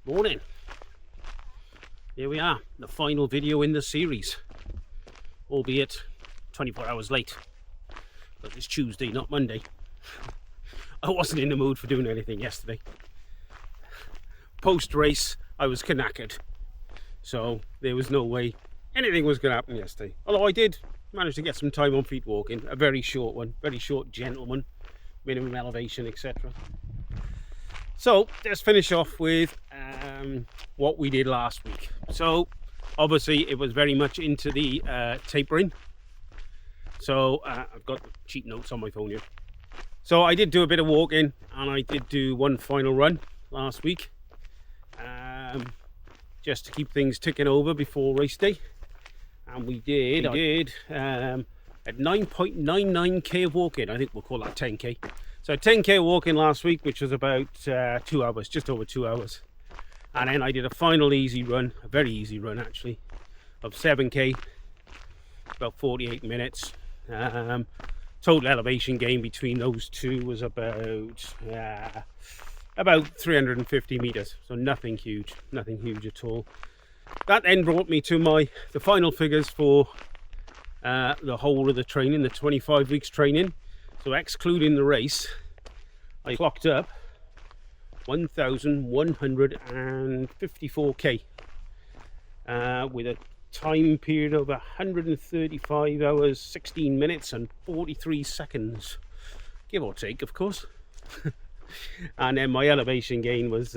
Morning. Here we are, the final video in the series, albeit 24 hours late, but it's Tuesday, not Monday. I wasn't in the mood for doing anything yesterday. Post-race, I was knackered, so there was no way anything was going to happen yesterday. Although I did manage to get some time on feet walking, a very short one, very short, gentle one, minimum elevation, etc. So let's finish off with what we did last week. So obviously it was very much into the tapering. So I've got cheat notes on my phone here. So I did do a bit of walking and I did do one final run last week, just to keep things ticking over before race day. And we did at 9.99k of walking. I think we'll call that 10k. So 10k walking last week, which was about 2 hours, just over 2 hours. And then I did a final easy run, a very easy run actually, of 7k, about 48 minutes. Total elevation gain between those two was about 350 meters. So nothing huge at all. That then brought me to the final figures for the whole of the training, the 25 weeks training. So excluding the race, I clocked up 1,154k with a time period of 135 hours, 16 minutes and 43 seconds, give or take, of course. And then my elevation gain was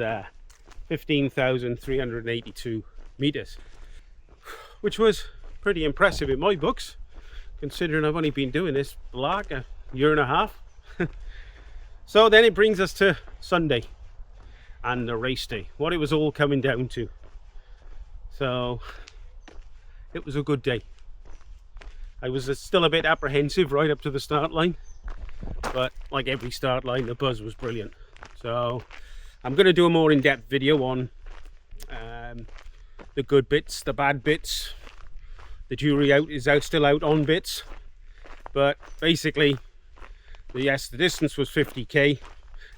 15,382 meters, which was pretty impressive in my books, considering I've only been doing this like a year and a half. So then it brings us to Sunday and the race day, what it was all coming down to. So it was a good day. I was still a bit apprehensive right up to the start line, but like every start line, the buzz was brilliant. So I'm going to do a more in-depth video on the good bits, the bad bits. The jury is still out on bits, but basically, yes, the distance was 50k,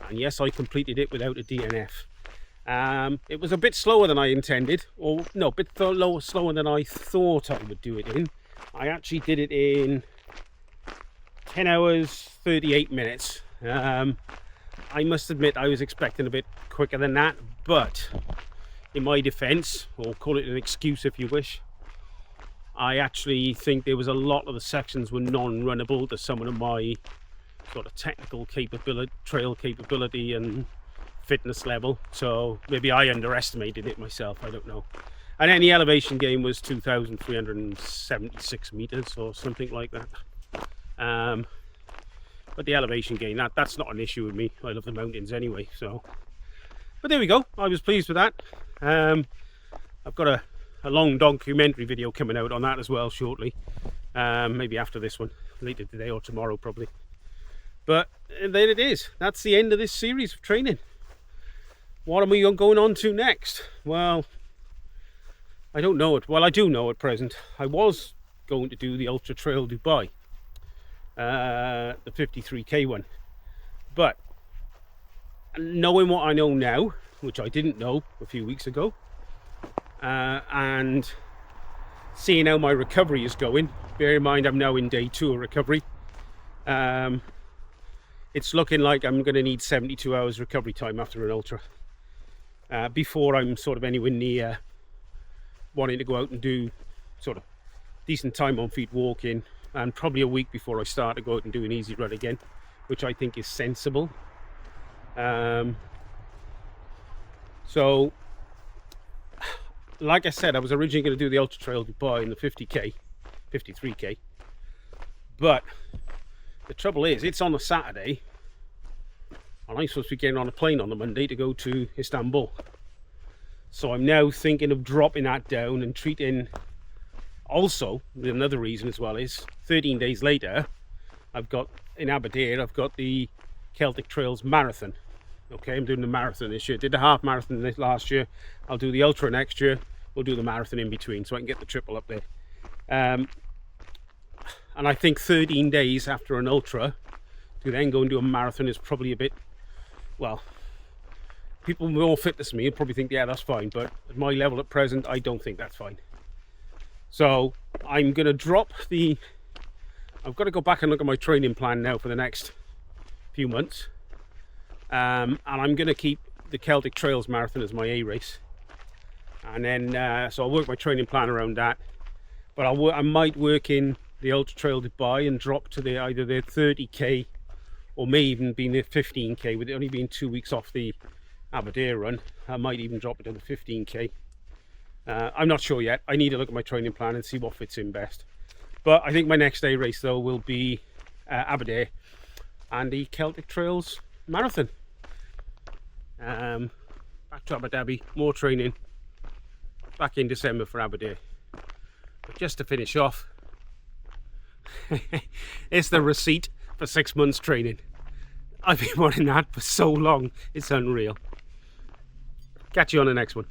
and yes, I completed it without a DNF. It was a bit slower than I intended, or no, a bit slower than I thought I would do it in. I actually did it in 10 hours 38 minutes. I must admit I was expecting a bit quicker than that, but in my defense, or call it an excuse if you wish, I actually think there was a lot of the sections were non-runnable to some of my sort of technical capability, trail capability and fitness level. So maybe I underestimated it myself, I don't know. And then the elevation gain was 2,376 meters or something like that. But the elevation gain, that's not an issue with me. I love the mountains anyway. So, but there we go. I was pleased with that. I've got a long documentary video coming out on that as well shortly. Maybe after this one, later today or tomorrow probably. But there it is. That's the end of this series of training. What am we going on to next? Well, I don't know it. Well, I do know at present. I was going to do the Ultra Trail Dubai, the 53k one. But knowing what I know now, which I didn't know a few weeks ago, and seeing how my recovery is going, bear in mind I'm now in day 2 of recovery, it's looking like I'm going to need 72 hours recovery time after an ultra before I'm sort of anywhere near wanting to go out and do sort of decent time on feet walking, and probably a week before I start to go out and do an easy run again, which I think is sensible. So like I said, I was originally going to do the Ultra Trail Dubai in the 50k, 53k, but the trouble is it's on a Saturday and I'm supposed to be getting on a plane on the Monday to go to Istanbul. So I'm now thinking of dropping that down and treating, also another reason as well is 13 days later I've got in Aberdeen, I've got the Celtic Trails Marathon. Okay, I'm doing the marathon this year. Did the half marathon this last year. I'll do the ultra next year. We'll do the marathon in between so I can get the triple up there. And I think 13 days after an ultra to then go and do a marathon is probably a bit, well, people more fit than me, you'll probably think, yeah, that's fine. But at my level at present, I don't think that's fine. So I'm going to drop the... I've got to go back and look at my training plan now for the next few months. And I'm going to keep the Celtic Trails Marathon as my A race. And then, so I'll work my training plan around that. But I might work in the Ultra Trail Dubai and drop to either the 30k or may even be the 15k, with it only being 2 weeks off the Aberdeen run. I might even drop it to the 15k. I'm not sure yet. I need to look at my training plan and see what fits in best. But I think my next day race though will be Aberdeen and the Celtic Trails Marathon. Back to Abu Dhabi, more training back in December for Aberdeen. But just to finish off, it's the receipt for 6 months training. I've been wanting that for so long, it's unreal. Catch you on the next one.